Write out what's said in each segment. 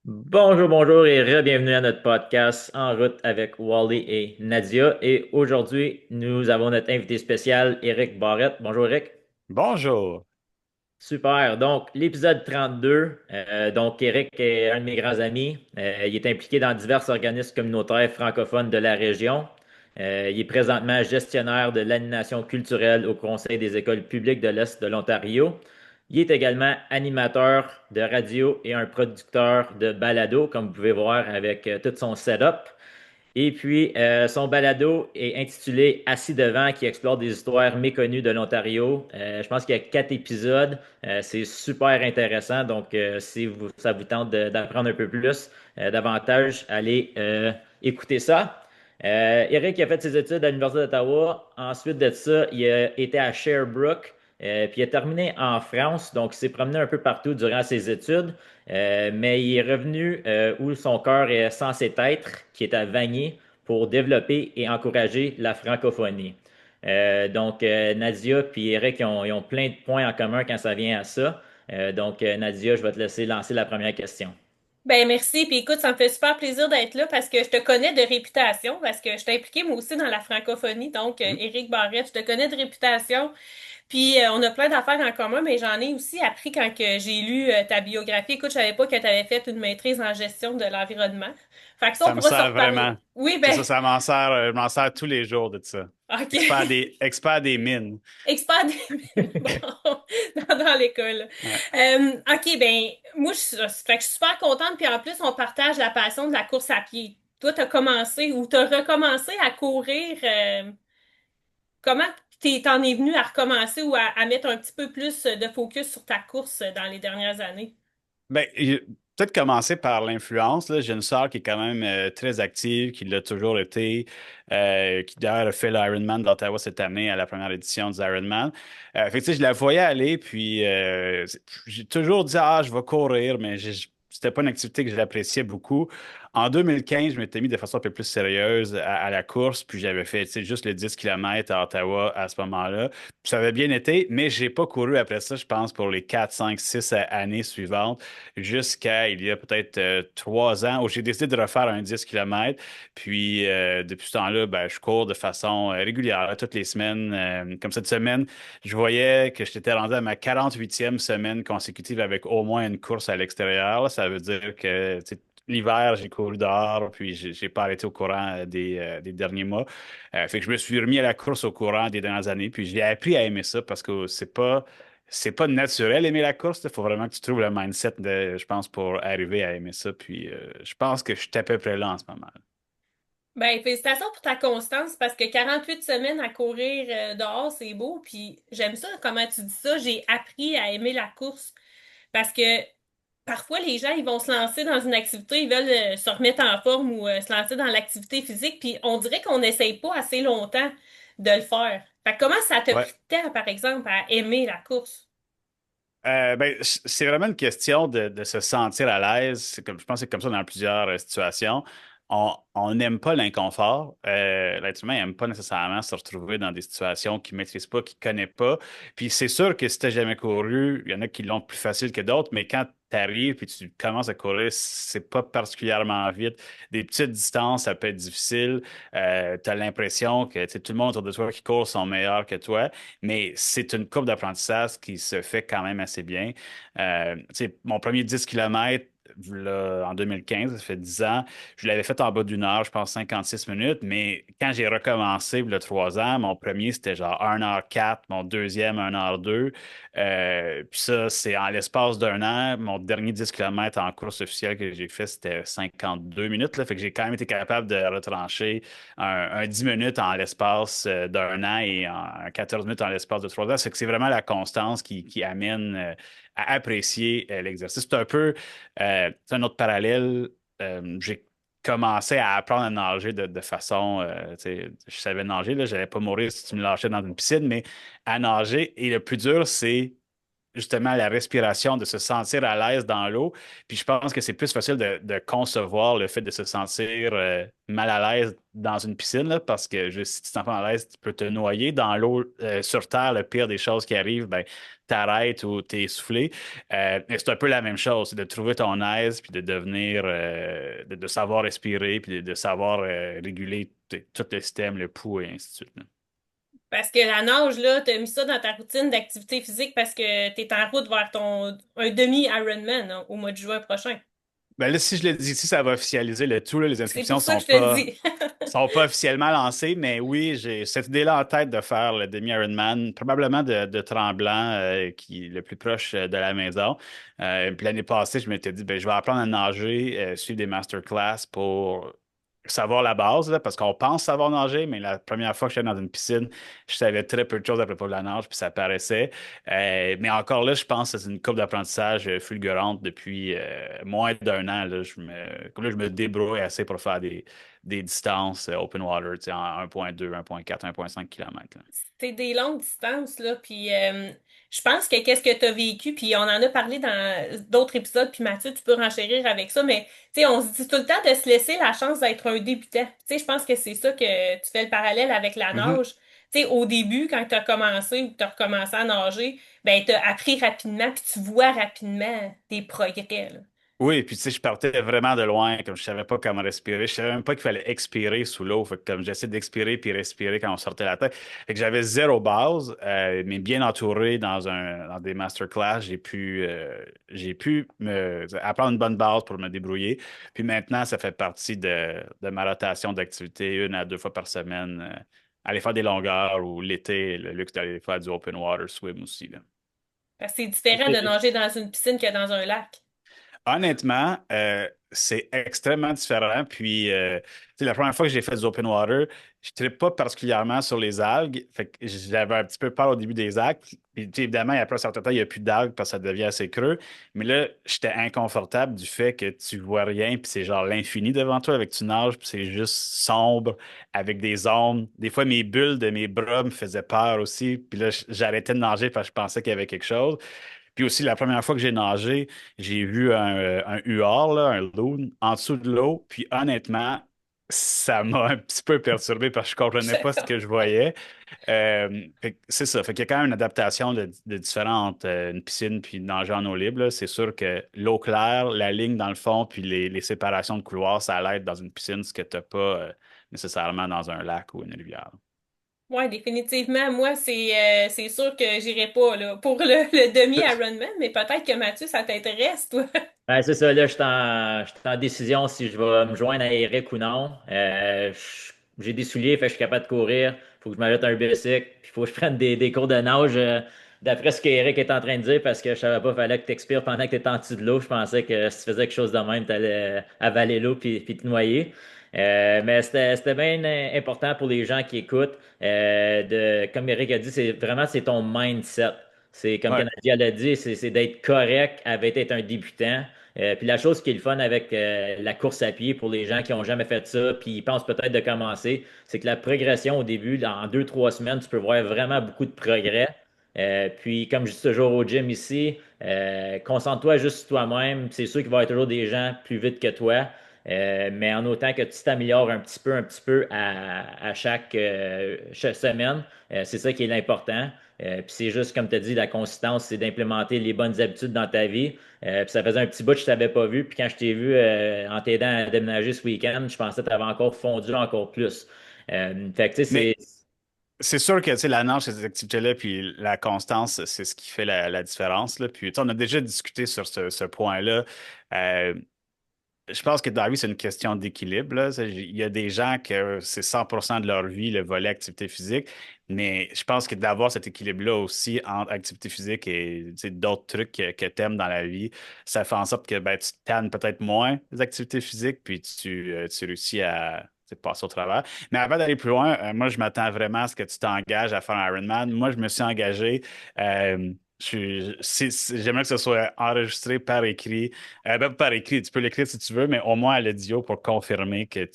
Bonjour, bonjour et re-bienvenue à notre podcast En route avec Wally et Nadia. Et aujourd'hui, nous avons notre invité spécial, Éric Barrette. Bonjour, Éric. Bonjour. Super. Donc, l'épisode 32. Donc, Éric est un de mes grands amis. Il est impliqué dans divers organismes communautaires francophones de la région. Il est présentement gestionnaire de l'animation culturelle au Conseil des écoles publiques de l'Est de l'Ontario. Il est également animateur de radio et un producteur de balado, comme vous pouvez voir avec tout son setup. Et puis, son balado est intitulé Assis devant, qui explore des histoires méconnues de l'Ontario. Je pense qu'il y a 4 épisodes. C'est super intéressant. Donc, si ça vous tente d'apprendre un peu plus, davantage, allez écouter ça. Eric a fait ses études à l'Université d'Ottawa. Ensuite de ça, il a été à Sherbrooke. Puis il a terminé en France. Donc, il s'est promené un peu partout durant ses études. Mais il est revenu où son cœur est censé être, qui est à Vanier, pour développer et encourager la francophonie. Donc, Nadia puis Eric, ils ont plein de points en commun quand ça vient à ça. Donc, Nadia, je vais te laisser lancer la première question. Ben merci, puis écoute, ça me fait super plaisir d'être là parce que je te connais de réputation, parce que je t'ai impliquée moi aussi dans la francophonie, donc Éric Barrette, je te connais de réputation, puis on a plein d'affaires en commun, mais j'en ai aussi appris quand que j'ai lu ta biographie. Écoute, je savais pas que tu avais fait une maîtrise en gestion de l'environnement. Fait que ça, on Ça me pourra se sert reparler. vraiment. Oui, C'est ben, ça, ça m'en sert, je m'en sers tous les jours de ça. ok. Expert des mines. Expert des bon, dans l'école. Ouais. OK, ben, moi, fait que je suis super contente, puis en plus, on partage la passion de la course à pied. Toi, t'as commencé ou t'as recommencé à courir. Comment t'en es venu à recommencer ou à mettre un petit peu plus de focus sur ta course dans les dernières années? Ben, peut-être commencer par l'influence, là. J'ai une sœur qui est quand même très active, qui l'a toujours été, qui d'ailleurs a fait l'Ironman d'Ottawa cette année à la première édition du Ironman. Fait que, tu sais, je la voyais aller, puis j'ai toujours dit, ah, je vais courir, mais c'était pas une activité que j'appréciais beaucoup. En 2015, je m'étais mis de façon un peu plus sérieuse à la course, puis j'avais fait, tu sais, juste le 10 km à Ottawa à ce moment-là. Ça avait bien été, mais j'ai pas couru après ça, je pense, pour les 4, 5, 6 années suivantes jusqu'à il y a peut-être 3 ans où j'ai décidé de refaire un 10 km. Puis depuis ce temps-là, ben, je cours de façon régulière, là, toutes les semaines. Comme cette semaine, je voyais que j'étais rendu à ma 48e semaine consécutive avec au moins une course à l'extérieur. Ça veut dire que tu sais, l'hiver, j'ai couru dehors, puis j'ai pas arrêté au courant des derniers mois. Fait que je me suis remis à la course au courant des dernières années, puis j'ai appris à aimer ça parce que c'est pas naturel aimer la course. Il faut vraiment que tu trouves le mindset, je pense, pour arriver à aimer ça. Puis je pense que je suis à peu près là en ce moment. Ben, félicitations pour ta constance parce que 48 semaines à courir dehors, c'est beau. Puis j'aime ça, comment tu dis ça. J'ai appris à aimer la course parce que parfois les gens, ils vont se lancer dans une activité, ils veulent se remettre en forme ou se lancer dans l'activité physique. Puis on dirait qu'on n'essaye pas assez longtemps de le faire. Fait que comment ça t'a pris Ouais. de temps, par exemple, à aimer la course? Ben, c'est vraiment une question de se sentir à l'aise. Je pense que c'est comme ça dans plusieurs situations. On n'aime pas l'inconfort. L'être humain n'aime pas nécessairement se retrouver dans des situations qu'il ne maîtrise pas, qu'il ne connaît pas. Puis c'est sûr que si tu n'as jamais couru, il y en a qui l'ont plus facile que d'autres, mais quand tu arrives et tu commences à courir, c'est pas particulièrement vite. Des petites distances, ça peut être difficile. Tu as l'impression que tu sais, tout le monde autour de toi qui court sont meilleurs que toi. Mais c'est une courbe d'apprentissage qui se fait quand même assez bien. Tu sais, mon premier 10 km en 2015, ça fait 10 ans, je l'avais fait en bas d'une heure, je pense 56 minutes, mais quand j'ai recommencé il y a 3 ans, mon premier c'était genre 1h04, mon deuxième 1h02. Puis ça, c'est en l'espace d'un an. Mon dernier 10 km en course officielle que j'ai fait, c'était 52 minutes. Là, fait que j'ai quand même été capable de retrancher un 10 minutes en l'espace d'un an et un 14 minutes en l'espace de 3 ans. C'est que c'est vraiment la constance qui amène à apprécier l'exercice. C'est un peu c'est un autre parallèle. J'ai commencé à apprendre à nager de façon, tu sais, je savais nager, là, j'allais pas mourir si tu me lâchais dans une piscine, mais à nager. Et le plus dur, c'est justement la respiration, de se sentir à l'aise dans l'eau. Puis je pense que c'est plus facile de concevoir le fait de se sentir mal à l'aise dans une piscine, là, parce que si tu te sens pas à l'aise, tu peux te noyer. Dans l'eau, sur Terre, le pire des choses qui arrivent, ben, t'arrêtes ou t'es essoufflé. Mais c'est un peu la même chose, c'est de trouver ton aise, puis de devenir, de savoir respirer, puis de savoir réguler tout le système, le pouls et ainsi de suite, là. Parce que la nage, là, t'as mis ça dans ta routine d'activité physique parce que t'es en route vers un demi-Ironman hein, au mois de juin prochain. Ben là, si je le dis ici, ça va officialiser le tout, là. Les C'est inscriptions pour ça que je te le dis. sont pas officiellement lancées, mais oui, j'ai cette idée-là en tête de faire le demi-Ironman, probablement de Tremblant, qui est le plus proche de la maison. Puis l'année passée, je m'étais dit, ben, je vais apprendre à nager, suivre des masterclass pour savoir la base, là, parce qu'on pense savoir nager, mais la première fois que j'étais dans une piscine, je savais très peu de choses à propos de la nage, puis ça paraissait. Mais encore là, je pense que c'est une courbe d'apprentissage fulgurante depuis moins d'un an. Là, comme là, je me débrouille assez pour faire des distances open water, tu sais, en 1,2, 1,4, 1,5 km. C'est des longues distances, là, puis je pense que qu'est-ce que tu as vécu, puis on en a parlé dans d'autres épisodes, puis Mathieu, tu peux renchérir avec ça, mais tu sais, on se dit tout le temps de se laisser la chance d'être un débutant. Tu sais, je pense que c'est ça que tu fais le parallèle avec la nage. Tu sais, au début, quand tu as commencé ou que tu as recommencé à nager, ben, tu as appris rapidement, puis tu vois rapidement tes progrès, là. Oui, puis tu sais, je partais vraiment de loin, comme je savais pas comment respirer. Je savais même pas qu'il fallait expirer sous l'eau. Fait que comme j'essaie d'expirer puis respirer quand on sortait la tête. Fait que j'avais zéro base, mais bien entouré dans des masterclass, j'ai pu apprendre une bonne base pour me débrouiller. Puis maintenant, ça fait partie de ma rotation d'activité 1 à 2 fois par semaine. Aller faire des longueurs ou l'été, le luxe d'aller faire du open water swim aussi, là. Parce que c'est différent de nager dans une piscine que dans un lac. Honnêtement, c'est extrêmement différent. Puis, tu sais, la première fois que j'ai fait du open water, je ne pas particulièrement sur les algues. Fait que j'avais un petit peu peur au début des algues. Puis, tu sais, évidemment, après un certain temps, il n'y a plus d'algues parce que ça devient assez creux. Mais là, j'étais inconfortable du fait que tu vois rien, puis c'est genre l'infini devant toi avec tu nages, puis c'est juste sombre avec des ombres. Des fois, mes bulles de mes bras me faisaient peur aussi. Puis là, j'arrêtais de nager parce que je pensais qu'il y avait quelque chose. Puis aussi, la première fois que j'ai nagé, j'ai vu un huard, là, un loon, en dessous de l'eau. Puis honnêtement, ça m'a un petit peu perturbé parce que je comprenais pas ce que je voyais. Fait que c'est ça. Fait qu'il y a quand même une adaptation de différente une piscine puis nager en eau libre, là. C'est sûr que l'eau claire, la ligne dans le fond, puis les séparations de couloirs, ça l'aide dans une piscine, ce que tu n'as pas nécessairement dans un lac ou une rivière. Ouais, définitivement. Moi, c'est sûr que j'irai pas là, pour le demi-Ironman, mais peut-être que Mathieu, ça t'intéresse, toi. Ben, c'est ça, là, je suis en décision si je vais me joindre à Eric ou non. J'ai des souliers, fait que je suis capable de courir. Faut que je m'achète un bicycle, puis faut que je prenne des cours de nage d'après ce qu'Eric est en train de dire, parce que je savais pas, fallait que tu expires pendant que tu étais en dessous de l'eau. Je pensais que si tu faisais quelque chose de même, tu allais avaler l'eau puis te noyer. Mais c'était bien important pour les gens qui écoutent. Comme Eric a dit, c'est ton mindset. C'est comme Ouais. Nadia l'a dit, c'est d'être correct avec être un débutant. Puis la chose qui est le fun avec la course à pied pour les gens qui n'ont jamais fait ça, puis ils pensent peut-être de commencer, c'est que la progression au début, en 2, 3 semaines, tu peux voir vraiment beaucoup de progrès. Puis comme je dis toujours au gym ici, concentre-toi juste sur toi-même. C'est sûr qu'il va y avoir toujours des gens plus vite que toi. Mais en autant que tu t'améliores un petit peu à chaque semaine, c'est ça qui est l'important. Puis c'est juste, comme tu as dit, la consistance, c'est d'implémenter les bonnes habitudes dans ta vie. Puis ça faisait un petit bout que je t'avais pas vu. Puis quand je t'ai vu en t'aidant à déménager ce week-end, je pensais que tu avais encore fondu encore plus. Fait que tu sais, Mais c'est sûr que tu sais, la nage, ces activités-là, puis la constance, c'est ce qui fait la différence, là. Puis tu sais, on a déjà discuté sur ce point-là. Euh, je pense que dans la vie, c'est une question d'équilibre, là. Il y a des gens que c'est 100% de leur vie, le volet activité physique, mais je pense que d'avoir cet équilibre-là aussi entre activité physique et tu sais, d'autres trucs que tu aimes dans la vie, ça fait en sorte que ben, tu tannes peut-être moins les activités physiques, puis tu réussis à tu sais, passer au travers. Mais avant d'aller plus loin, moi, je m'attends vraiment à ce que tu t'engages à faire un Ironman. Moi, je me suis engagé. J'aimerais que ce soit enregistré par écrit. Ben, par écrit, tu peux l'écrire si tu veux, mais au moins à l'audio pour confirmer que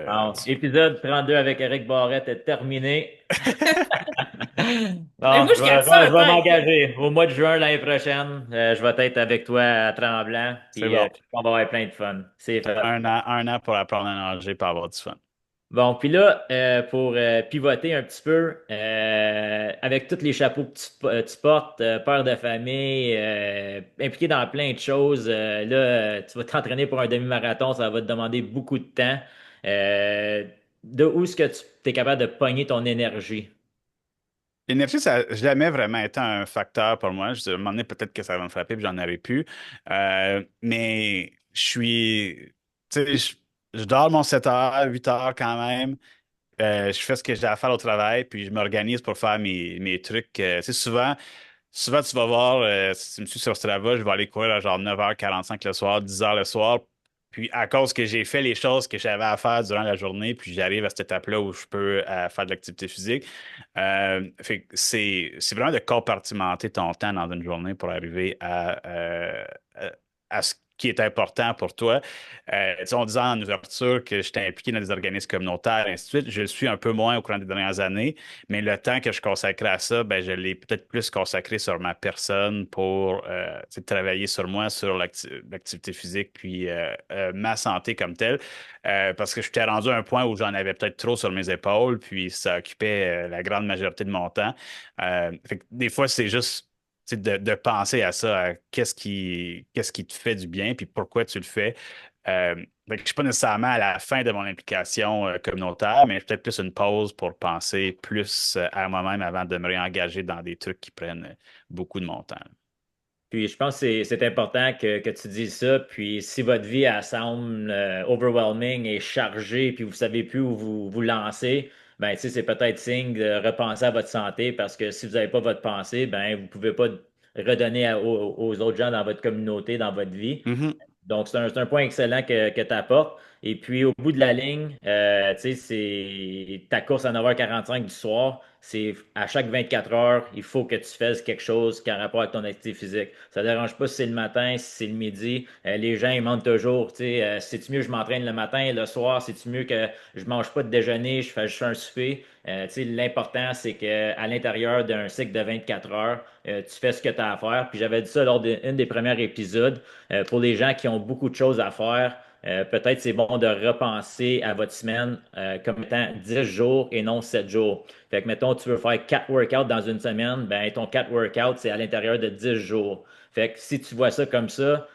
bon, épisode 32 avec Eric Barrette est terminé. Mais Bon, moi, je garde ça je en vais tête, là. m'engager. Au mois de juin l'année prochaine, je vais être avec toi à Tremblant, C'est bon. puis on va avoir plein de fun. C'est fait. Un an pour apprendre à nager pour avoir du fun. Bon, puis là, pour pivoter un petit peu, avec tous les chapeaux que tu portes, père de famille, impliqué dans plein de choses, là, tu vas t'entraîner pour un demi-marathon, ça va te demander beaucoup de temps. Euh, de où est-ce que tu es capable de pogner ton énergie? L'énergie, ça n'a jamais vraiment été un facteur pour moi. À un moment donné, peut-être que ça va me frapper puis j'en aurais pu. Mais je suis. Tu sais, je dors mon 7 heures, 8 heures quand même. Je fais ce que j'ai à faire au travail, puis je m'organise pour faire mes trucs. Tu sais, souvent, tu vas voir, si tu me suis sur Strava, je vais aller courir à genre 9h45 le soir, 10h le soir. Puis à cause que j'ai fait les choses que j'avais à faire durant la journée, puis j'arrive à cette étape-là où je peux faire de l'activité physique. Fait que c'est vraiment de compartimenter ton temps dans une journée pour arriver à ce qui est important pour toi. Tu sais, on disait en ouverture que j'étais impliqué dans des organismes communautaires, et ainsi de suite. Je le suis un peu moins au courant des dernières années, mais le temps que je consacrais à ça, ben, je l'ai peut-être plus consacré sur ma personne pour tu sais, travailler sur moi, sur l'activité physique, puis ma santé comme telle. Parce que j'étais rendu à un point où j'en avais peut-être trop sur mes épaules, puis ça occupait la grande majorité de mon temps. Fait que des fois, c'est juste tu sais, de penser à ça, à qu'est-ce qui te fait du bien, puis pourquoi tu le fais. Fait que je ne suis pas nécessairement à la fin de mon implication communautaire, mais peut-être plus une pause pour penser plus à moi-même avant de me réengager dans des trucs qui prennent beaucoup de mon temps. Puis je pense que c'est important que tu dises ça. Puis si votre vie elle semble overwhelming et chargée, puis vous savez plus où vous lancer, ben tu sais, c'est peut-être signe de repenser à votre santé parce que si vous n'avez pas votre pensée, ben vous pouvez pas redonner aux autres gens dans votre communauté, dans votre vie. Mhm. Donc, c'est un point excellent que tu apportes. Et puis, au bout de la ligne, tu sais, c'est ta course à 9h45 du soir. C'est à chaque 24 heures, il faut que tu fasses quelque chose qui a rapport avec ton activité physique. Ça ne dérange pas si c'est le matin, si c'est le midi. Les gens, ils demandent toujours, tu sais, c'est-tu mieux que je m'entraîne le matin et le soir? C'est-tu mieux que je mange pas de déjeuner, je fais juste un souper? Tu sais, l'important, c'est qu'à l'intérieur d'un cycle de 24 heures, tu fais ce que tu as à faire. Puis j'avais dit ça lors d'un des premiers épisodes. Pour les gens qui ont beaucoup de choses à faire, peut-être c'est bon de repenser à votre semaine comme étant 10 jours et non 7 jours. Fait que, mettons, tu veux faire 4 workouts dans une semaine, ben ton 4 workouts, c'est à l'intérieur de 10 jours. Fait que si tu vois ça comme ça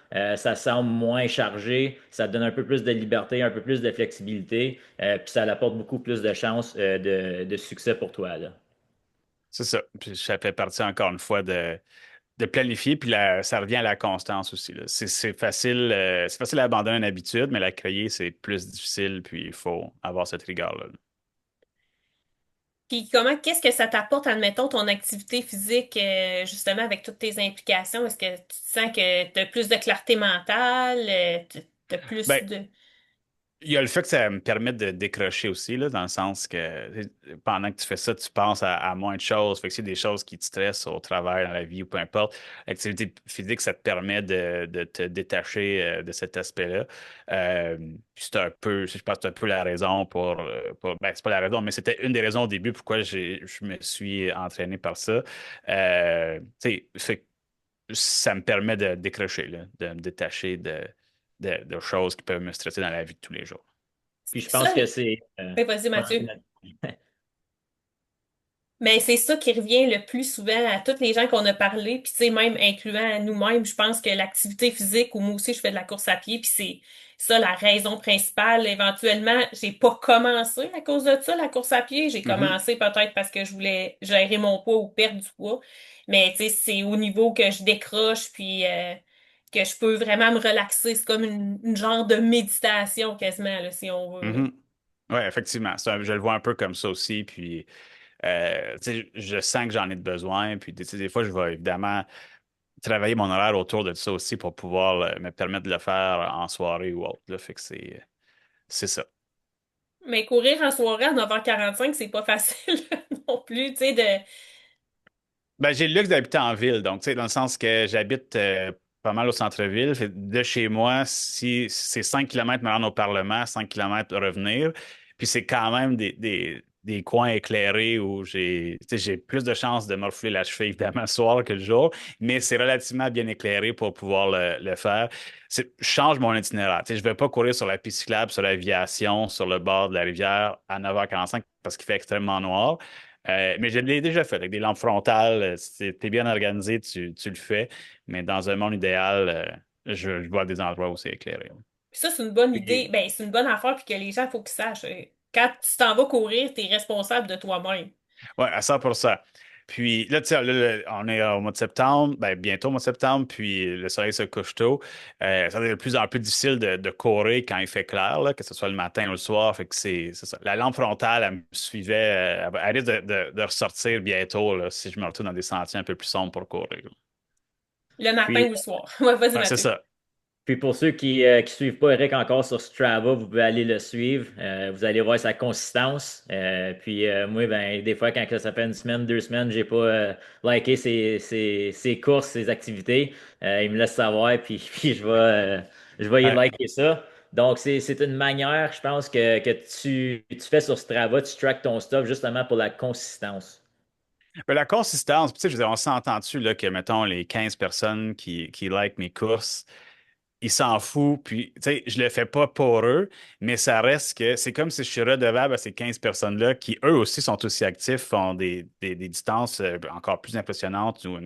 semble moins chargé, ça te donne un peu plus de liberté, un peu plus de flexibilité, puis ça apporte beaucoup plus de chances de succès pour toi, là. C'est ça. Puis ça fait partie encore une fois de planifier, puis ça revient à la constance aussi, là. C'est facile à abandonner une habitude, mais la créer, c'est plus difficile, puis il faut avoir cette rigueur-là. Puis qu'est-ce que ça t'apporte, admettons, ton activité physique, justement, avec toutes tes implications? Est-ce que tu te sens que tu as plus de clarté mentale, tu as plus Ben, de... il y a le fait que ça me permet de décrocher aussi, là, dans le sens que tu sais, pendant que tu fais ça, tu penses à moins de choses. Fait que c'est des choses qui te stressent au travail, dans la vie ou peu importe. L'activité physique, ça te permet de te détacher de cet aspect-là. Euh, Puis c'est un peu, je pense que c'est un peu la raison ben, c'est pas la raison, mais c'était une des raisons au début pourquoi je me suis entraîné par ça. Tu sais, fait que ça me permet de décrocher, là, de me détacher de choses qui peuvent me stresser dans la vie de tous les jours. Puis je Ça, pense que c'est... ben, vas-y, Mathieu. ouais, Mais c'est ça qui revient le plus souvent à toutes les gens qu'on a parlé, puis tu sais, même incluant à nous-mêmes, je pense que l'activité physique, ou moi aussi je fais de la course à pied, puis c'est ça la raison principale. Éventuellement, j'ai pas commencé à cause de ça, la course à pied. J'ai Mhm, commencé peut-être parce que je voulais gérer mon poids ou perdre du poids. Mais tu sais, c'est au niveau que je décroche, puis que je peux vraiment me relaxer. C'est comme une genre de méditation quasiment, là, si on veut, là. mhm. Oui, effectivement. Je le vois un peu comme ça aussi. Puis, tu sais, je sens que j'en ai besoin. Puis, tu sais, des fois, je vais évidemment travailler mon horaire autour de ça aussi pour pouvoir me permettre de le faire en soirée ou autre, là. Fait que c'est ça. Mais courir en soirée à 9h45, c'est pas facile non plus, tu sais, de... Ben, j'ai le luxe d'habiter en ville, donc, tu sais, dans le sens que j'habite pas mal au centre-ville. Fait que de chez moi, si c'est 5 kilomètres me rendre au Parlement, 5 kilomètres revenir, puis c'est quand même des coins éclairés où j'ai plus de chances de me refouler la cheville, évidemment, le soir que le jour, mais c'est relativement bien éclairé pour pouvoir le faire. Je change mon itinéraire. Je ne vais pas courir sur la piste cyclable, sur l'aviation, sur le bord de la rivière à 9h45 parce qu'il fait extrêmement noir. Mais je l'ai déjà fait avec des lampes frontales. Si tu es bien organisé, tu le fais. Mais dans un monde idéal, je vois des endroits où c'est éclairé. Puis ça, c'est une bonne idée. Puis, Ben, c'est une bonne affaire, puis que les gens, il faut qu'ils sachent. Quand tu t'en vas courir, tu es responsable de toi-même. ouais, à 100%. Puis là, tu sais, là, on est au mois de septembre, ben, bientôt au mois de septembre, puis le soleil se couche tôt. Ça devient de plus en plus difficile de courir quand il fait clair, là, que ce soit le matin ou le soir. Fait que c'est ça. La lampe frontale, elle me suivait. Elle risque de ressortir bientôt là, si je me retrouve dans des sentiers un peu plus sombres pour courir. Le matin Puis, ou le soir. Ouais, vas-y, Ouais, c'est Mathieu. ça. Puis pour ceux qui suivent pas Eric encore sur Strava, vous pouvez aller le suivre. Vous allez voir sa consistance. Puis moi, ben, des fois, quand que ça fait une semaine, 2 semaines, j'ai pas liké ses courses, ses activités, il me laisse savoir, puis, puis je vais y Ouais. liker ça. Donc, c'est une manière, je pense, que tu fais sur Strava, tu traques ton stuff justement pour la consistance. Mais la consistance, tu sais, je veux dire, on s'entend-tu là, que, mettons, les 15 personnes qui like mes courses, ils s'en foutent, puis, tu sais, je le fais pas pour eux, mais ça reste que c'est comme si je suis redevable à ces 15 personnes-là qui, eux aussi, sont aussi actifs, font des distances encore plus impressionnantes ou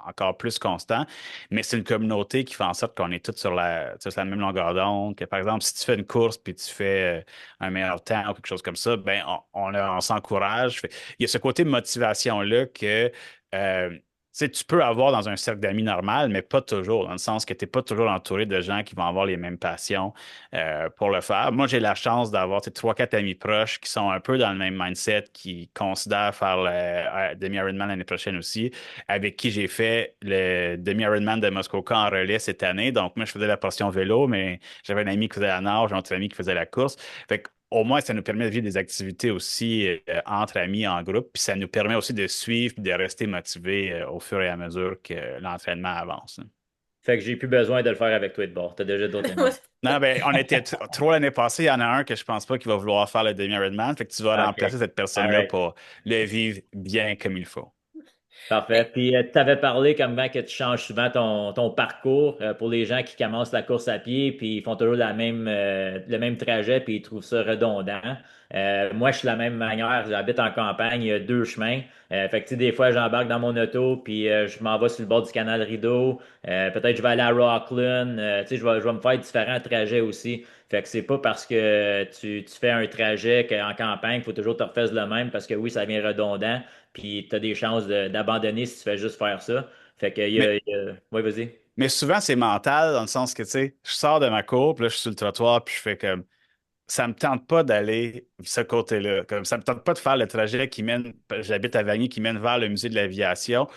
encore plus constantes, mais c'est une communauté qui fait en sorte qu'on est tous sur la même longueur d'onde, que, par exemple, si tu fais une course puis tu fais un meilleur temps ou quelque chose comme ça, ben, on s'encourage. Il y a ce côté motivation-là que tu peux avoir dans un cercle d'amis normal, mais pas toujours, dans le sens que tu n'es pas toujours entouré de gens qui vont avoir les mêmes passions pour le faire. Moi, j'ai la chance d'avoir trois, quatre amis proches qui sont un peu dans le même mindset, qui considèrent faire le demi-Ironman l'année prochaine aussi, avec qui j'ai fait le demi-Ironman de Muskoka en relais cette année. Donc, moi, je faisais la portion vélo, mais j'avais un ami qui faisait la nage, un autre ami qui faisait la course. Fait que au moins, ça nous permet de vivre des activités aussi entre amis, en groupe, puis ça nous permet aussi de suivre et de rester motivés au fur et à mesure que l'entraînement avance, hein. Fait que j'ai plus besoin de le faire avec toi de bord. T'as déjà d'autres amis. Non, ben, on était trois l'année passée. Il y en a un que je pense pas qu'il va vouloir faire le demi-Ironman. Fait que tu vas OK. remplacer cette All personne-là right. pour le vivre bien comme il faut. Parfait. Ben, Puis, tu avais parlé comme que tu changes souvent ton parcours pour les gens qui commencent la course à pied, puis ils font toujours le même trajet, puis ils trouvent ça redondant. Moi, je suis de la même manière. J'habite en campagne, il y a 2 chemins. Fait que, tu sais, des fois, j'embarque dans mon auto, puis je m'en vais sur le bord du canal Rideau. Peut-être je vais aller à Rockland. Tu sais, je vais me faire différents trajets aussi. Fait que c'est pas parce que tu fais un trajet qu'en campagne, il faut toujours te refaire le même, parce que oui, ça devient redondant. Puis tu as des chances d'abandonner si tu fais juste faire ça. Fait que Mais, ouais, vas-y. mais souvent, c'est mental dans le sens que, tu sais, je sors de ma cour, puis là, je suis sur le trottoir, puis je fais comme ça me tente pas d'aller ce côté-là. Comme ça me tente pas de faire le trajet qui mène, j'habite à Vanier, qui mène vers le musée de l'aviation.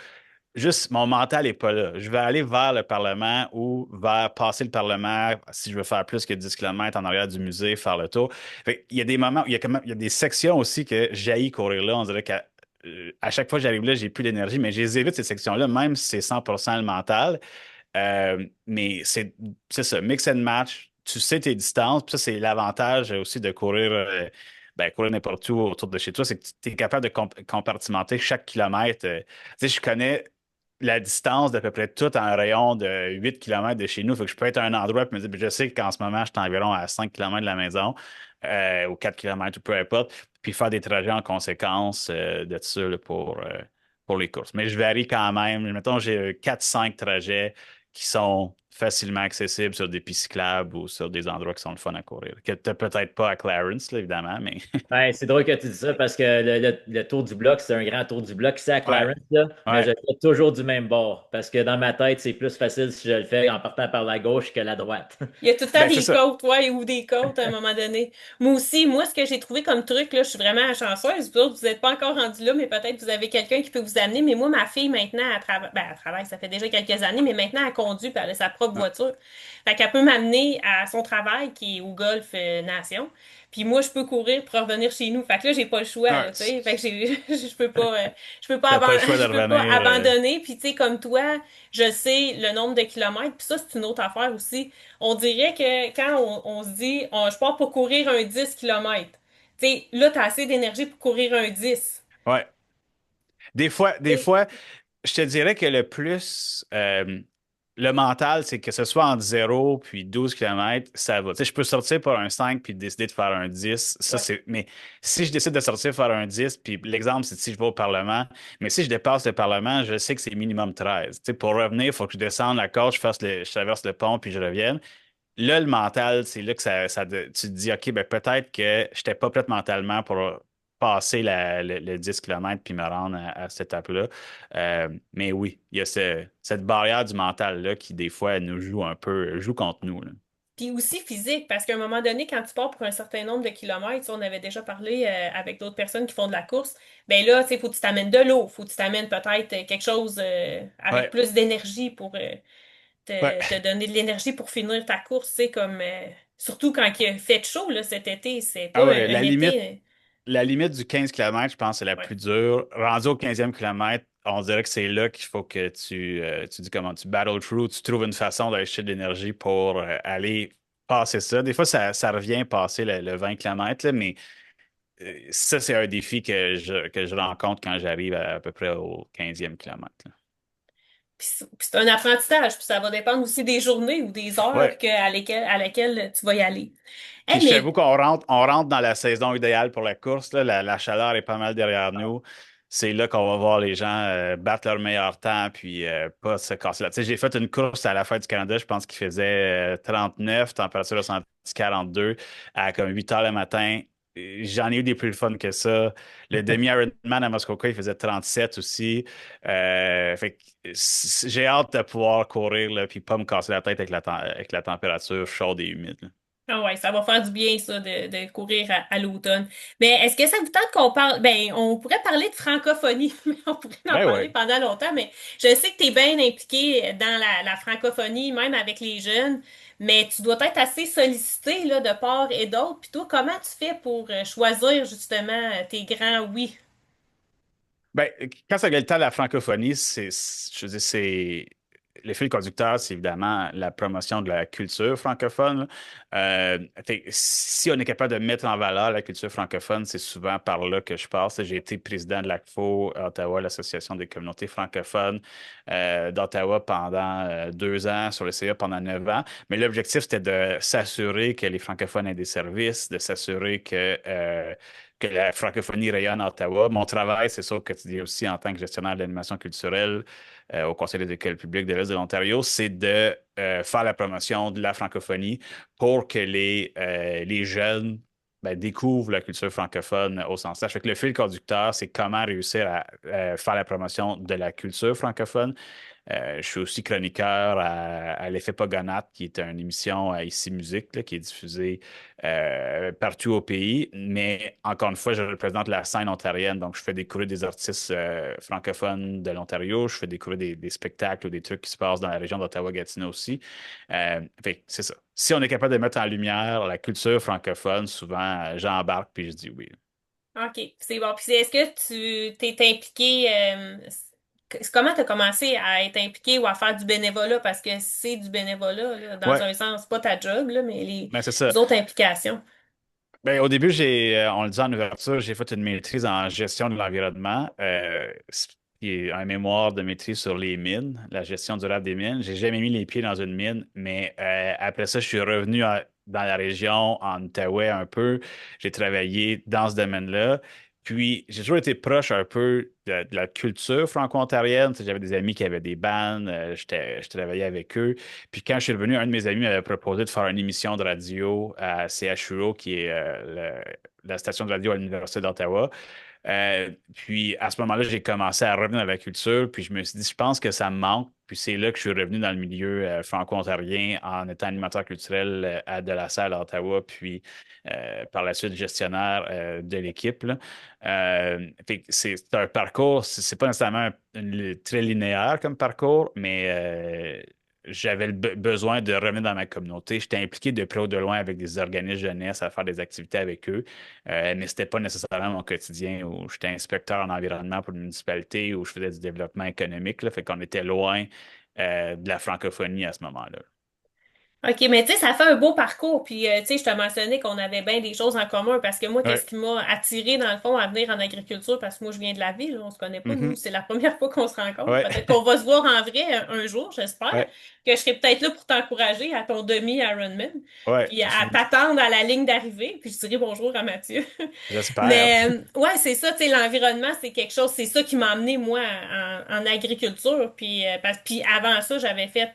Juste, mon mental est pas là. Je vais aller vers le Parlement ou vers passer le Parlement si je veux faire plus que 10 kilomètres en arrière du musée, faire le tour. Il y a des moments, il y a des sections aussi que j'haïs courir là. On dirait qu'à chaque fois que j'arrive là, j'ai plus d'énergie, mais je les évite ces sections-là, même si c'est 100% le mental. Mais c'est ça, mix and match. Tu sais tes distances. Puis ça, c'est l'avantage aussi de courir, courir n'importe où autour de chez toi, c'est que tu es capable de compartimenter chaque kilomètre. Tu sais, je connais la distance d'à peu près tout en un rayon de 8 kilomètres de chez nous. Fait que je peux être à un endroit et me dire, ben, je sais qu'en ce moment, je suis environ à 5 kilomètres de la maison ou 4 kilomètres ou peu importe. Puis faire des trajets en conséquence de ça là, pour les courses. Mais je varie quand même. Mettons, j'ai 4-5 trajets qui sont facilement accessibles sur des pistes cyclables ou sur des endroits qui sont le fun à courir. Que tu peut-être pas à Clarence, là, évidemment, mais Ouais, c'est drôle que tu dis ça parce que le tour du bloc, c'est un grand tour du bloc. C'est à ouais, Clarence, là, mais je ouais. le fais toujours du même bord parce que dans ma tête, c'est plus facile si je le fais en partant par la gauche que la droite. il y a tout le temps Ben, c'est des ça. côtes, ouais, ou des côtes à un moment donné. Moi aussi, moi, ce que j'ai trouvé comme truc, là, je suis vraiment chanceuse. Vous autres, vous n'êtes pas encore rendu là, mais peut-être vous avez quelqu'un qui peut vous amener. Mais moi, ma fille, maintenant, elle travaille, ça fait déjà quelques années, mais maintenant, elle conduit, puis elle a sa propre voiture. Fait qu'elle peut m'amener à son travail, qui est au Golf Nation. Puis moi, je peux courir pour revenir chez nous. Fait que là, j'ai pas le choix, Ouais, là, tu sais. Fait que t'as pas le choix de je peux pas revenir. abandonner. Puis tu sais, comme toi, je sais le nombre de kilomètres. Puis ça, c'est une autre affaire aussi. On dirait que quand on se dit, je pars pour courir un 10 kilomètres. Tu sais, là, tu as assez d'énergie pour courir un 10. Ouais. Des Et- fois, je te dirais que le mental, c'est que ce soit entre 0 puis 12 km, ça va. Tu sais, je peux sortir pour un 5 puis décider de faire un 10. Ouais. Mais si je décide de sortir faire un 10, puis l'exemple, c'est si je vais au Parlement, mais si je dépasse le Parlement, je sais que c'est minimum 13. Tu sais, pour revenir, il faut que je descende la côte, je traverse le pont puis je revienne. Là, le mental, c'est là que tu te dis, OK, ben peut-être que je n'étais pas prêt mentalement pour passer le 10 km puis me rendre à cette étape-là. Mais oui, il y a cette barrière du mental-là qui, des fois, nous joue un peu, joue contre nous, là. Puis aussi physique, parce qu'à un moment donné, quand tu pars pour un certain nombre de kilomètres, on avait déjà parlé avec d'autres personnes qui font de la course, ben là, tu sais, faut que tu t'amènes de l'eau, faut que tu t'amènes peut-être quelque chose avec Ouais, plus d'énergie pour ouais. te donner de l'énergie pour finir ta course, c'est comme surtout quand il a fait chaud là, cet été, c'est Ah pas ouais, un été. la limite du 15 km, je pense, c'est la Ouais. plus dure. Rendu au 15e kilomètre, on dirait que c'est là qu'il faut que tu dis comment tu battle through, tu trouves une façon d'aller chercher de l'énergie pour aller passer ça. Des fois, ça revient passer le 20 km, là, mais ça, c'est un défi que je rencontre quand j'arrive à peu près au 15e kilomètre, là. Puis c'est un apprentissage, puis ça va dépendre aussi des journées ou des heures Ouais. à laquelle tu vas y aller. Puis Eh, je t'avoue mais qu'on rentre dans la saison idéale pour la course, là. La chaleur est pas mal derrière nous. C'est là qu'on va voir les gens battre leur meilleur temps puis pas se casser la. Tu sais, j'ai fait une course à la fête du Canada, je pense qu'il faisait 39, température ressentie 42, à comme 8 heures le matin. J'en ai eu des plus fun que ça. Le demi-Ironman à Muskoka, il faisait 37 aussi. Fait que j'ai hâte de pouvoir courir là, puis pas me casser la tête avec la température chaude et humide, là. ah ouais, ça va faire du bien ça de courir à l'automne. Mais est-ce que ça vous tente qu'on parle? Ben, on pourrait parler de francophonie, mais on pourrait en Ben parler ouais. pendant longtemps, mais je sais que tu es bien impliqué dans la francophonie, même avec les jeunes, mais tu dois être assez sollicité là, de part et d'autre. Puis toi, comment tu fais pour choisir justement tes grands oui? Ben, quand ça vient le temps de la francophonie, je veux dire, le fil conducteur, c'est évidemment la promotion de la culture francophone, là. Fait que si on est capable de mettre en valeur la culture francophone, c'est souvent par là que je passe. J'ai été président de l'ACFO à Ottawa, l'Association des communautés francophones d'Ottawa pendant 2 ans, sur le CA pendant 9 ans. Mais l'objectif, c'était de s'assurer que les francophones aient des services, de s'assurer que la francophonie rayonne à Ottawa. Mon travail, c'est sûr que tu dis aussi en tant que gestionnaire de l'animation culturelle au Conseil des écoles publiques de l'Est de l'Ontario, c'est de faire la promotion de la francophonie pour que les jeunes découvrent la culture francophone au sens large. Fait que le fil conducteur, c'est comment réussir à faire la promotion de la culture francophone. Je suis aussi chroniqueur à l'Effet Pogonat, qui est une émission à Ici Musique, là, qui est diffusée partout au pays. Mais encore une fois, je représente la scène ontarienne. Donc, je fais découvrir des artistes francophones de l'Ontario. Je fais découvrir des spectacles ou des trucs qui se passent dans la région d'Ottawa-Gatineau aussi. Fait que c'est ça. Si on est capable de mettre en lumière la culture francophone, souvent, j'embarque puis je dis oui. OK, c'est bon. Puis est-ce que tu t'es impliqué, comment tu as commencé à être impliqué ou à faire du bénévolat? Parce que c'est du bénévolat, là, dans Ouais, un sens, pas ta job, là, mais ben c'est ça. les autres implications. Ben, au début, on le dit en ouverture, j'ai fait une maîtrise en gestion de l'environnement, qui est un mémoire de maîtrise sur les mines, la gestion durable des mines. J'ai jamais mis les pieds dans une mine, mais après ça, je suis revenu dans la région, en Outaouais un peu. J'ai travaillé dans ce domaine-là. Puis, j'ai toujours été proche un peu de la culture franco-ontarienne. Tu sais, j'avais des amis qui avaient des bands, je travaillais avec eux. Puis quand je suis revenu, un de mes amis m'avait proposé de faire une émission de radio à CHUO, qui est la station de radio à l'Université d'Ottawa. Puis à ce moment-là, j'ai commencé à revenir à la culture, puis je me suis dit, je pense que ça me manque. Puis c'est là que je suis revenu dans le milieu franco-ontarien en étant animateur culturel à De La Salle à Ottawa, puis par la suite gestionnaire de l'équipe, là. Fait que c'est un parcours, c'est pas nécessairement très linéaire comme parcours, mais j'avais le besoin de revenir dans ma communauté. J'étais impliqué de près ou de loin avec des organismes jeunesse à faire des activités avec eux, mais c'était pas nécessairement mon quotidien où j'étais inspecteur en environnement pour une municipalité où je faisais du développement économique, là, fait qu'on était loin de la francophonie à ce moment-là. OK, mais tu sais, ça fait un beau parcours. Puis, tu sais, je te mentionnais qu'on avait bien des choses en commun parce que moi, qu'est-ce Ouais. qui m'a attiré dans le fond à venir en agriculture? Parce que moi, je viens de la ville, on se connaît pas, nous. Mhm. C'est la première fois qu'on se rencontre. Ouais. Peut-être qu'on va se voir en vrai un jour, j'espère. Ouais. Que je serai peut-être là pour t'encourager à ton demi-Ironman. Ouais. Puis à t'attendre à la ligne d'arrivée. Puis je dirai bonjour à Mathieu. J'espère. Mais ouais, c'est ça, tu sais, l'environnement, c'est quelque chose, c'est ça qui m'a amené, moi, en agriculture. Puis, puis avant ça, j'avais fait,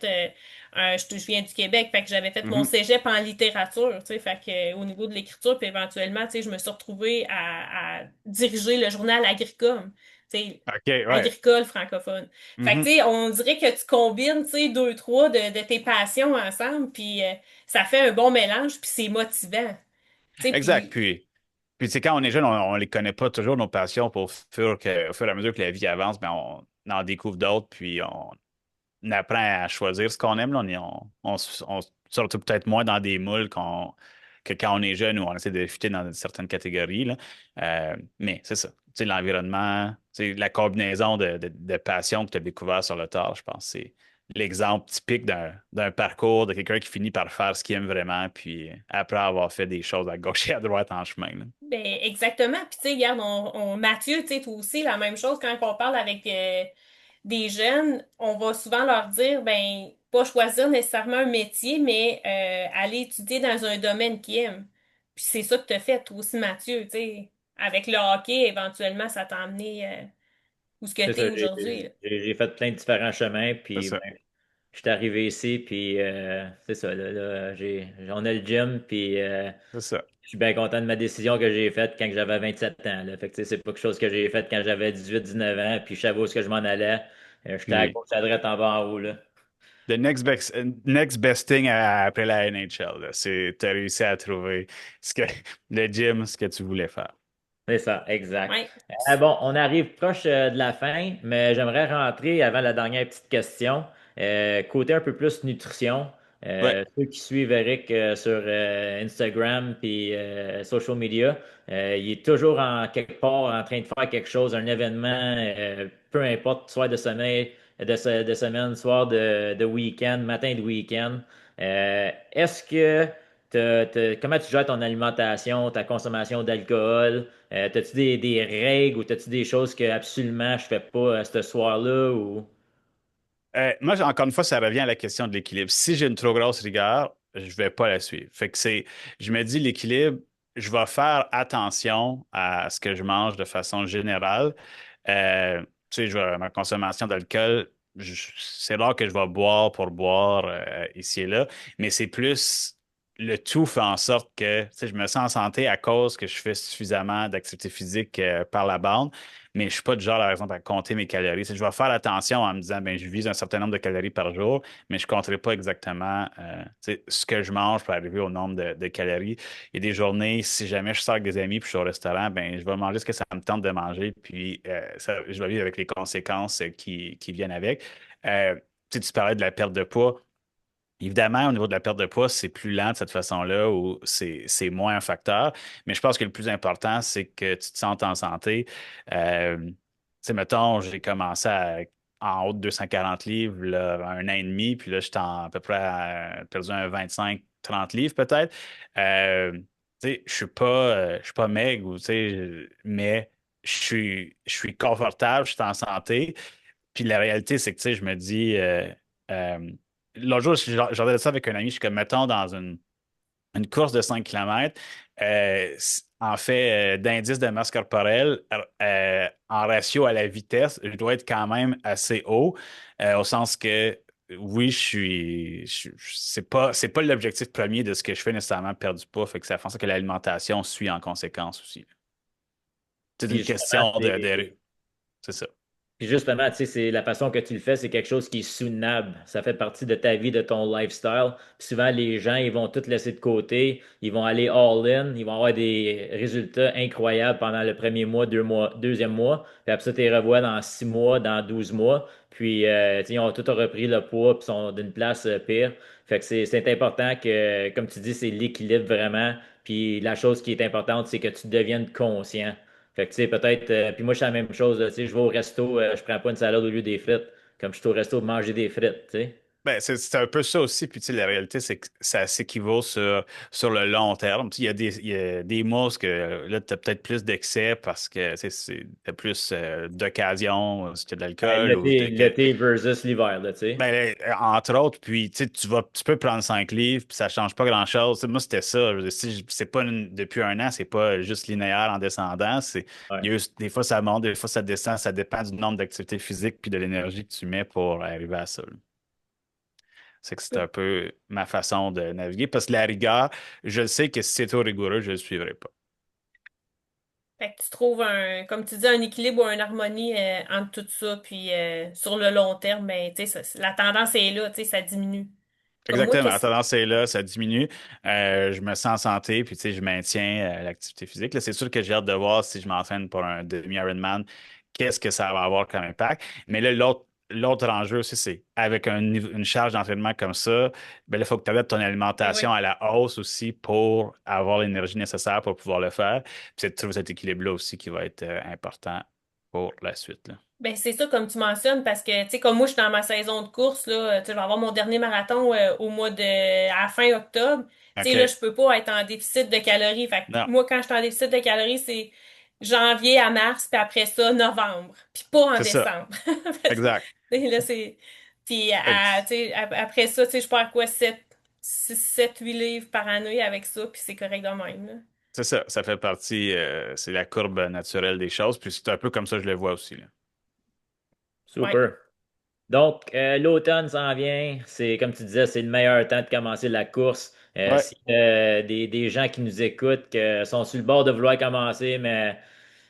je viens du Québec, fait que j'avais fait mon Mhm. cégep en littérature, tu sais, fait que au niveau de l'écriture, puis éventuellement, tu sais, je me suis retrouvée à diriger le journal Agricom, tu sais, OK, ouais. agricole francophone. Fait que, tu Mhm. sais, on dirait que tu combines, tu sais, deux, trois de tes passions ensemble, puis ça fait un bon mélange, puis c'est motivant. Tu sais, Exact. puis Puis tu sais, quand on est jeune, on les connaît pas toujours, nos passions, pour au fur et à mesure que la vie avance, ben, on en découvre d'autres, puis on apprend à choisir ce qu'on aime. Là. On se retrouve peut-être moins dans des moules que quand on est jeune où on essaie de fitter dans certaines catégories. Là. Mais c'est ça. Tu sais, l'environnement, c'est la combinaison de passions que tu as découvert sur le tard, je pense. C'est l'exemple typique d'un parcours de quelqu'un qui finit par faire ce qu'il aime vraiment, puis après avoir fait des choses à gauche et à droite en chemin. Là. ben, exactement. Puis, tu sais, regarde, Mathieu, tu sais, toi aussi, la même chose quand on parle avec des jeunes, on va souvent leur dire, ben, pas choisir nécessairement un métier, mais aller étudier dans un domaine qu'ils aiment. Puis, c'est ça que tu as fait, toi aussi, Mathieu, tu sais. Avec le hockey, éventuellement, ça t'a amené où ce que C'est tu es ça, aujourd'hui, là. j'ai fait plein de différents chemins, C'est puis ça. ben, je suis arrivé ici, puis c'est ça, là, on a le gym, puis C'est ça. je suis bien content de ma décision que j'ai faite quand j'avais 27 ans. Là. Fait que, tu sais, c'est pas quelque chose que j'ai fait quand j'avais 18 19 ans, puis je savais où est-ce que je m'en allais. J'étais à Puis gauche, à droite, en bas, en haut. Là. the next best thing après la NHL, là, c'est tu as réussi à trouver ce que le gym, ce que tu voulais faire. C'est ça, exact. Ouais. Bon, on arrive proche de la fin, mais j'aimerais rentrer avant la dernière petite question. Côté un peu plus nutrition, Ouais. ceux qui suivent Eric sur Instagram puis social media, il est toujours en quelque part en train de faire quelque chose, un événement, peu importe, soir de semaine, de semaine, soir de week-end, matin de week-end. Est-ce que comment tu gères ton alimentation, ta consommation d'alcool? T'as-tu des règles ou t'as-tu des choses que absolument je fais pas ce soir-là ou. Moi, encore une fois, ça revient à la question de l'équilibre. Si j'ai une trop grosse rigueur, je vais pas la suivre. Fait que je me dis l'équilibre, je vais faire attention à ce que je mange de façon générale. Tu sais, ma consommation d'alcool, c'est rare que je vais boire pour boire ici et là, mais c'est plus le tout fait en sorte que tu sais, je me sens en santé à cause que je fais suffisamment d'activité physique par la bande, mais je suis pas du genre, par exemple, à compter mes calories. Tu sais, je vais faire attention en me disant, ben, je vise un certain nombre de calories par jour, mais je ne compterai pas exactement tu sais, ce que je mange pour arriver au nombre de calories. Il y a des journées, si jamais je sors avec des amis puis je suis au restaurant, ben, je vais manger ce que ça me tente de manger, puis je vais vivre avec les conséquences qui viennent avec. Tu sais, tu parlais de la perte de poids. Évidemment, au niveau de la perte de poids, c'est plus lent de cette façon-là ou c'est moins un facteur. Mais je pense que le plus important, c'est que tu te sentes en santé. Tu sais, mettons, j'ai commencé en haut de 240 livres là, un an et demi, puis là, j'étais à peu près perdu un 25 30 livres peut-être. Tu sais, je suis pas maigre, ou, tu sais, mais je suis confortable, je suis en santé. Puis la réalité, c'est que, tu sais, je me dis, euh, l'autre jour, j'en regardais ça avec un ami, je suis comme, mettons, dans une course de 5 km, en fait, d'indice de masse corporelle, en ratio à la vitesse, je dois être quand même assez haut, au sens que, oui, c'est pas l'objectif premier de ce que je fais nécessairement, perdre du poids, fait que ça fait en sorte que l'alimentation suit en conséquence aussi. C'est Puis une justement, question c'est ça. puis justement, tu sais, c'est la façon que tu le fais, c'est quelque chose qui est soutenable. Ça fait partie de ta vie, de ton lifestyle. Puis souvent, les gens, ils vont tout laisser de côté. Ils vont aller all-in. Ils vont avoir des résultats incroyables pendant le premier mois, 2 mois, deuxième mois. Puis après ça, tu les revois dans 6 mois, dans 12 mois. Puis, tu sais, ils ont tout repris le poids, puis sont d'une place pire. Fait que c'est important que, comme tu dis, c'est l'équilibre vraiment. Puis la chose qui est importante, c'est que tu deviennes conscient. Fait que, tu sais, peut-être. Puis moi, je fais la même chose. Tu sais, je vais au resto, je prends pas une salade au lieu des frites. Comme je suis au resto, manger des frites, tu sais. Ben, c'est un peu ça aussi. Puis, tu sais, la réalité, c'est que ça s'équivaut sur le long terme. Tu sais, il y a des mois où là, tu as peut-être plus d'excès parce que tu sais, t'as plus d'occasions, si tu as de Ben, l'alcool ou l'été versus l'hiver, là, tu sais. ben, entre autres, puis tu sais, tu peux prendre 5 livres, puis ça change pas grand-chose. Tu sais, moi, c'était ça. Je veux dire, c'est pas depuis un an, c'est pas juste linéaire en descendant. Ouais. Des fois, ça monte, des fois, ça descend. Ça dépend du nombre d'activités physiques puis de l'énergie que tu mets pour arriver à ça, là. C'est que c'est un peu ma façon de naviguer. Parce que la rigueur, je sais que si c'est trop rigoureux, je ne le suivrai pas. Fait que tu trouves comme tu dis, un équilibre ou une harmonie entre tout ça, puis sur le long terme, ben, tu sais, la tendance est là, tu sais, ça diminue. Comme moi, Exactement. La qu'est-ce tendance est là, ça diminue. Je me sens en santé, puis tu sais, je maintiens l'activité physique. Là, c'est sûr que j'ai hâte de voir si je m'entraîne pour un demi-Ironman, qu'est-ce que ça va avoir comme impact. Mais là, l'autre enjeu aussi, c'est avec une charge d'entraînement comme ça, ben là, il faut que tu adaptes ton ben alimentation oui. à la hausse aussi pour avoir l'énergie nécessaire pour pouvoir le faire. Puis c'est de trouver cet équilibre-là aussi qui va être important pour la suite, là. Ben, c'est ça, comme tu mentionnes, parce que, tu sais, comme moi, je suis dans ma saison de course, là, tu sais, je vais avoir mon dernier marathon à la fin octobre. Tu sais, là, OK. je peux pas être en déficit de calories. Fait que Non, moi, quand je suis en déficit de calories, c'est janvier à mars, puis après ça, novembre. Puis pas en c'est ça. décembre. Parce que, Exact. tu sais, là, c'est... Puis, tu sais, après ça, tu sais, je perds quoi, 7 8 livres par année avec ça, puis c'est correct de même, là. C'est ça, ça fait partie, c'est la courbe naturelle des choses, puis c'est un peu comme ça que je le vois aussi, là. Ouais. Super. Donc, l'automne s'en vient. C'est, comme tu disais, c'est le meilleur temps de commencer la course. Ouais, Si des gens qui nous écoutent qui sont sur le bord de vouloir commencer, mais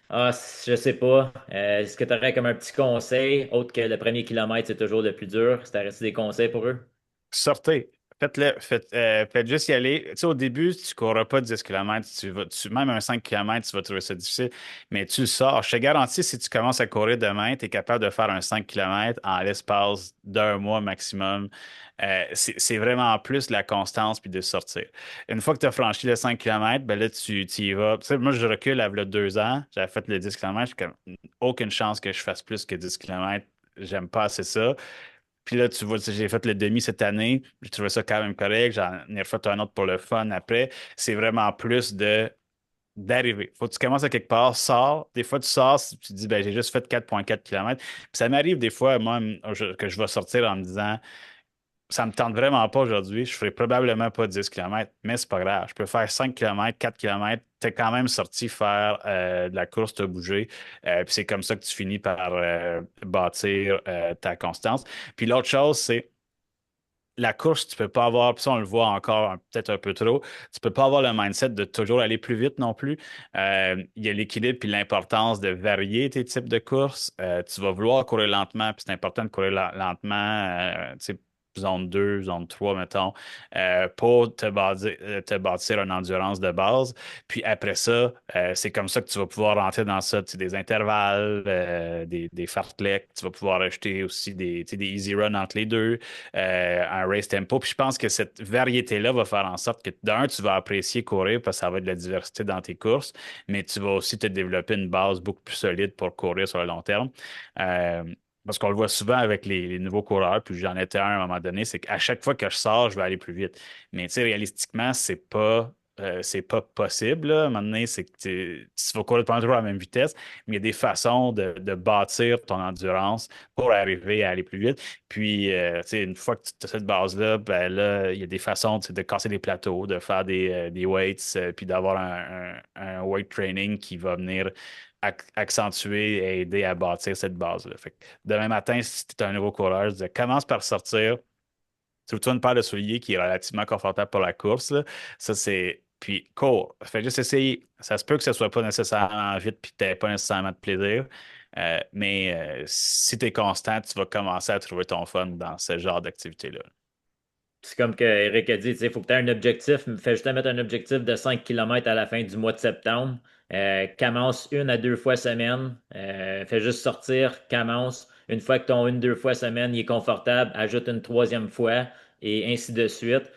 je sais pas. Est-ce que tu aurais comme un petit conseil, autre que le premier kilomètre, c'est toujours le plus dur? Si tu des conseils pour eux? sortez. Faites-le. Faites juste y aller. Tu sais, au début, tu ne courras pas 10 km. Même un 5 km, tu vas trouver ça difficile. Mais tu le sors. Je te garantis, si tu commences à courir demain, tu es capable de faire un 5 km en l'espace d'un mois maximum. C'est vraiment plus la constance puis de sortir. Une fois que tu as franchi le 5 km, ben là, tu y vas. Tu sais, moi, je recule à 2 ans. J'avais fait le 10 km. J'ai comme aucune chance que je fasse plus que 10 km. J'aime pas assez ça. Puis là, tu vois, j'ai fait le demi cette année. J'ai trouvé ça quand même correct. J'en ai refait un autre pour le fun après. C'est vraiment plus d'arriver. Faut que tu commences à quelque part, sors. Des fois, tu sors, tu te dis, ben, j'ai juste fait 4,4 km. Puis ça m'arrive des fois, moi, que je vais sortir en me disant, ça me tente vraiment pas aujourd'hui. Je ferai probablement pas 10 km, mais c'est pas grave. Je peux faire 5 km, 4 km. T'es quand même sorti faire de la course, t'as bougé. Puis c'est comme ça que tu finis par bâtir ta constance. Puis l'autre chose, c'est la course, tu peux pas avoir, puis ça on le voit encore peut-être un peu trop, tu peux pas avoir le mindset de toujours aller plus vite non plus. Il y a l'équilibre puis l'importance de varier tes types de courses. Tu vas vouloir courir lentement, puis c'est important de courir lentement, tu sais, zone 2, zone 3, mettons, pour te bâtir une endurance de base. Puis après ça, c'est comme ça que tu vas pouvoir rentrer dans ça, tu sais, des intervalles, des fartleks, tu vas pouvoir ajouter aussi tu sais, des easy runs entre les deux, un race tempo. Puis je pense que cette variété-là va faire en sorte que, d'un, tu vas apprécier courir parce que ça va être de la diversité dans tes courses, mais tu vas aussi te développer une base beaucoup plus solide pour courir sur le long terme. Euh, Parce qu'on le voit souvent avec les nouveaux coureurs, puis j'en étais un à un moment donné, c'est qu'à chaque fois que je sors, je vais aller plus vite. Mais tu sais, réalistiquement, c'est pas possible, là. À un moment donné, c'est que tu vas courir pas toujours à la même vitesse, mais il y a des façons de bâtir ton endurance pour arriver à aller plus vite. Puis, tu sais, une fois que tu as cette base-là, ben là, il y a des façons, tu sais, de casser des plateaux, de faire des weights, puis d'avoir un weight training qui va venir accentuer et aider à bâtir cette base-là. Fait que demain matin, si tu es un nouveau coureur, je disais, commence par sortir. Trouve-toi une paire de souliers qui est relativement confortable pour la course, là. Ça, c'est. Puis, cours. Fait juste essayer. Ça se peut que ce soit pas nécessairement vite puis que tu n'aies pas nécessairement de plaisir. Mais si tu es constant, tu vas commencer à trouver ton fun dans ce genre d'activité-là. C'est comme que Eric a dit, il faut que tu aies un objectif. Fais juste à mettre un objectif de 5 km à la fin du mois de septembre. Commence 1 à 2 fois semaine. Fais juste sortir, commence. Une fois que ton 1, 2 fois semaine il est confortable, ajoute une troisième fois et ainsi de suite.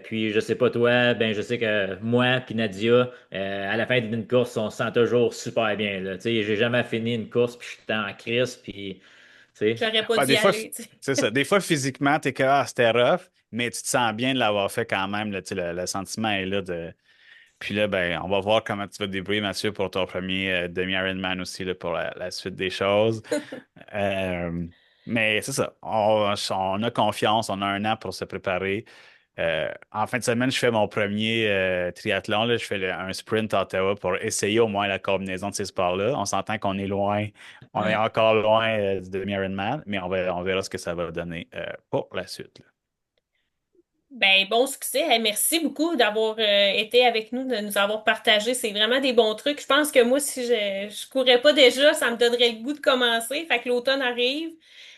Puis je sais pas toi, ben je sais que moi puis Nadia, à la fin d'une course, on se sent toujours super bien là. Tu sais, j'ai jamais fini une course puis je suis en crise puis sais. J'aurais pas Ouais, d'y des fois, aller, tu sais. c'est ça. Des fois, physiquement, t'es que ah, c'était rough, mais tu te sens bien de l'avoir fait quand même. Là, tu sais, le sentiment est là de. Puis là, ben, on va voir comment tu vas te débrouiller, Mathieu, pour ton premier demi-Ironman aussi, là, pour la suite des choses. Euh, mais c'est ça. On a confiance, on a un an pour se préparer. En fin de semaine, je fais mon premier triathlon. Là. Je fais un sprint à Ottawa pour essayer au moins la combinaison de ces sports-là. On s'entend qu'on est loin, on est encore loin du demi-Ironman, mais on verra ce que ça va donner pour la suite. Là. Ben, bon succès. Hey, merci beaucoup d'avoir été avec nous, de nous avoir partagé. C'est vraiment des bons trucs. Je pense que moi, si je courais pas déjà, ça me donnerait le goût de commencer. Fait que l'automne arrive,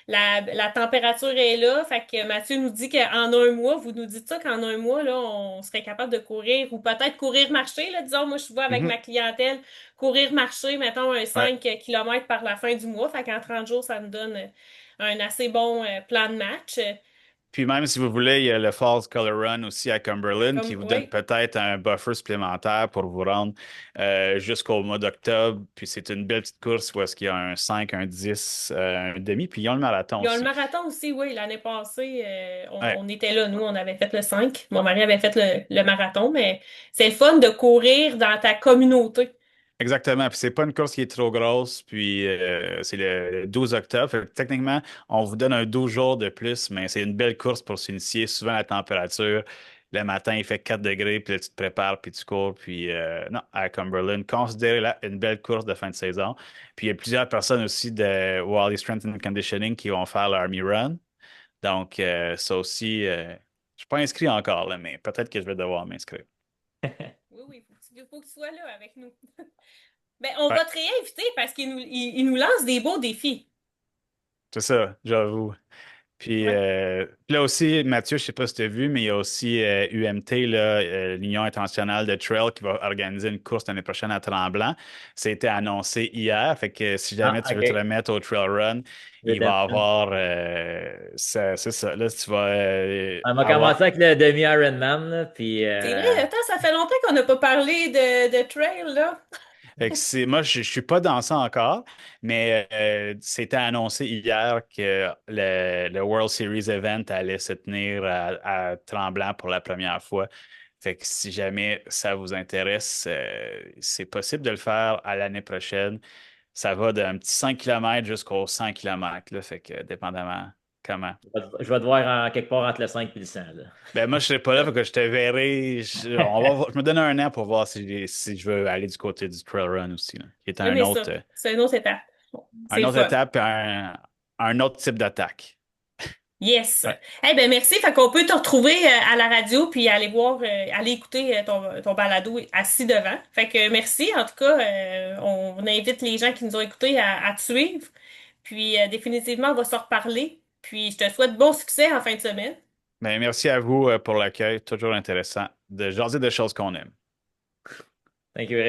la température est là. Fait que Mathieu nous dit qu'en un mois, vous nous dites ça qu'en un mois, là, on serait capable de courir ou peut-être courir marcher, là. Disons, moi, je vois avec Mhm. ma clientèle courir marcher, mettons, un Ouais. 5 kilomètres par la fin du mois. Fait qu'en 30 jours, ça nous donne un assez bon plan de match. Puis même si vous voulez, il y a le Falls Color Run aussi à Cumberland qui Comme, vous donne oui. peut-être un buffer supplémentaire pour vous rendre jusqu'au mois d'octobre. Puis c'est une belle petite course où est-ce qu'il y a un 5, un 10, un demi. Puis ils ont le marathon Il y a le aussi. marathon aussi, oui. L'année passée, Ouais. on était là. Nous, on avait fait le 5. Mon mari avait fait le marathon, mais c'est le fun de courir dans ta communauté. Exactement. Puis c'est pas une course qui est trop grosse. Puis c'est le 12 octobre. Fait que techniquement, on vous donne un 12 jours de plus, mais c'est une belle course pour s'initier. Souvent, la température, le matin, il fait 4 degrés, puis là, tu te prépares, puis tu cours. Puis non, à Cumberland, considérez-la une belle course de fin de saison. Puis il y a plusieurs personnes aussi de Wally Strength and Conditioning qui vont faire l'Army Run. Donc, ça aussi, je suis pas inscrit encore, là, mais peut-être que je vais devoir m'inscrire. Oui, oui, faut que tu sois là avec nous. Ben, on Ouais, va te réinviter parce qu'il nous lance des beaux défis. c'est ça, j'avoue. Puis Ouais. là aussi, Mathieu, je sais pas si tu as vu, mais il y a aussi UMT, là, l'Union internationale de trail, qui va organiser une course l'année prochaine à Tremblant. Ça a été annoncé hier. Fait que si jamais Ah, tu veux te OK. remettre au trail run, Je il va t'aime. avoir c'est ça. Là, tu vas On va avoir. commencer avec le demi-Ironman, là, puis C'est vrai, attends, ça fait longtemps qu'on n'a pas parlé de trail, là. Fait que moi, je suis pas dans ça encore, mais c'était annoncé hier que le World Series Event allait se tenir à Tremblant pour la première fois. Fait que si jamais ça vous intéresse, c'est possible de le faire à l'année prochaine. Ça va d'un petit 5 km jusqu'aux 100 km, là, fait que dépendamment comment. je vais te voir quelque part entre le 5 et le 100, là. Ben moi, je serai pas là, fait que je te verrai. Je me donne un an pour voir si je veux aller du côté du trail run aussi, là, qui est J'aimais ça. C'est une autre étape. Bon, c'est un le autre fun. étape, et un autre type d'attaque. Yes. Ouais. Eh ben merci. Fait qu'on peut te retrouver à la radio puis aller voir, aller écouter ton balado assis devant. Fait que merci. En tout cas, on invite les gens qui nous ont écoutés à te suivre. Puis définitivement, on va se reparler. Puis je te souhaite bon succès en fin de semaine. Ben, merci à vous pour l'accueil. Toujours intéressant de jaser des choses qu'on aime. Thank you, Eric.